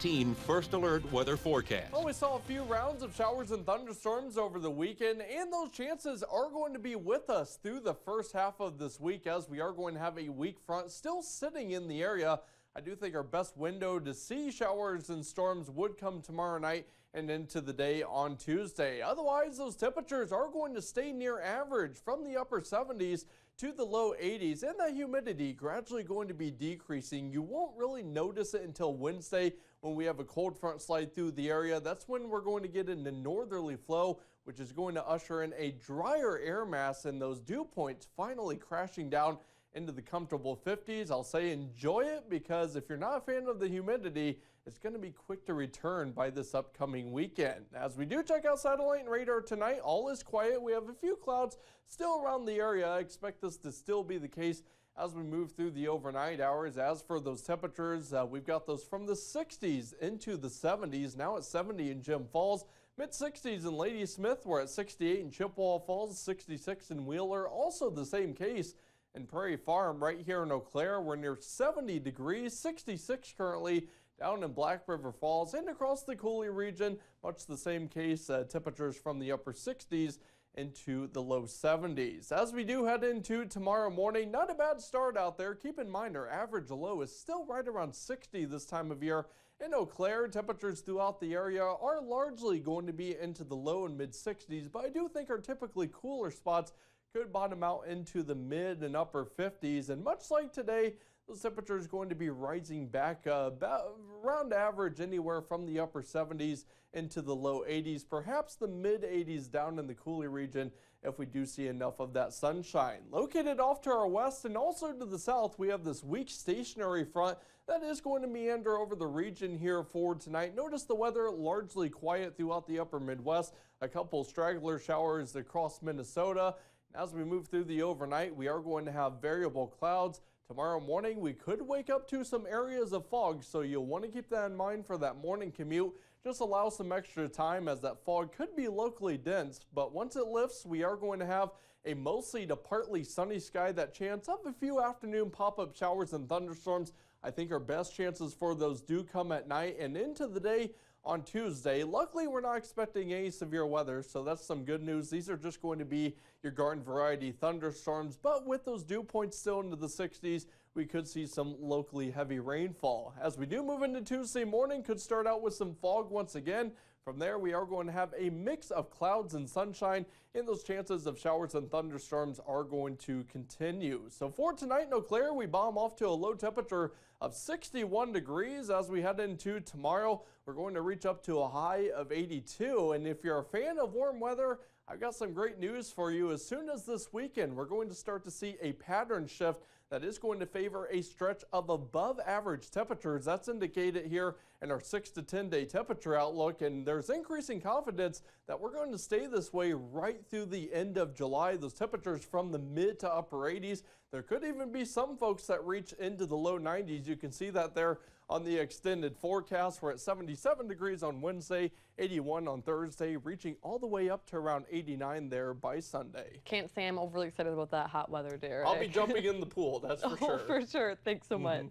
First Alert weather forecast. Well, we saw a few rounds of showers and thunderstorms over the weekend, and those chances are going to be with us through the first half of this week, as we are going to have a weak front still sitting in the area. I do think our best window to see showers and storms would come tomorrow night and into the day on Tuesday. Otherwise, those temperatures are going to stay near average from the upper 70s to the low 80s, and the humidity gradually going to be decreasing. You won't really notice it until Wednesday when we have a cold front slide through the area. That's when we're going to get into northerly flow, which is going to usher in a drier air mass, and those dew points finally crashing down into the comfortable 50s. I'll say enjoy it, because if you're not a fan of the humidity, it's going to be quick to return by this upcoming weekend. As we do check out satellite and radar tonight, all is quiet. We have a few clouds still around the area. I expect this to still be the case as we move through the overnight hours. As for those temperatures, we've got those from the 60s into the 70s. Now at 70 in Jim Falls, mid 60s in Ladysmith. We're at 68 in Chippewa Falls, 66 in Wheeler. Also the same case in Prairie Farm right here in Eau Claire. We're near 70 degrees, 66 currently down in Black River Falls, and across the Coulee region, much the same case, temperatures from the upper 60s into the low 70s. As we do head into tomorrow morning, not a bad start out there. Keep in mind our average low is still right around 60 this time of year. In Eau Claire, temperatures throughout the area are largely going to be into the low and mid 60s, but I do think our typically cooler spots could bottom out into the mid and upper 50s. And much like today, those temperatures going to be rising back about around average, anywhere from the upper 70s into the low 80s, perhaps the mid 80s down in the Coulee region if we do see enough of that sunshine. Located off to our west and also to the south, we have this weak stationary front that is going to meander over the region here for tonight. Notice the weather largely quiet throughout the upper Midwest. A couple straggler showers across Minnesota. As we move through the overnight, we are going to have variable clouds. Tomorrow morning, we could wake up to some areas of fog, so you'll want to keep that in mind for that morning commute. Just allow some extra time, as that fog could be locally dense, but once it lifts, we are going to have a mostly to partly sunny sky. That chance of a few afternoon pop-up showers and thunderstorms, I think our best chances for those do come at night and into the day on Tuesday. Luckily, we're not expecting any severe weather, so that's some good news. These are just going to be your garden variety thunderstorms, but with those dew points still into the 60s, we could see some locally heavy rainfall. As we do move into Tuesday morning, could start out with some fog once again. From there, we are going to have a mix of clouds and sunshine, and those chances of showers and thunderstorms are going to continue. So for tonight in Eau Claire, we bomb off to a low temperature of 61 degrees. As we head into tomorrow, we're going to reach up to a high of 82. And if you're a fan of warm weather, I've got some great news for you. As soon as this weekend, we're going to start to see a pattern shift that is going to favor a stretch of above average temperatures. That's indicated here in our 6 to 10 day temperature outlook, and there's increasing confidence that we're going to stay this way right through the end of July. Those temperatures from the mid to upper 80s. There could even be some folks that reach into the low 90s. You can see that there on the extended forecast. We're at 77 degrees on Wednesday, 81 on Thursday, reaching all the way up to around 89 there by Sunday. Can't say I'm overly excited about that hot weather, Derek. I'll be jumping in the pool, that's for sure. Oh, for sure. Thanks so much.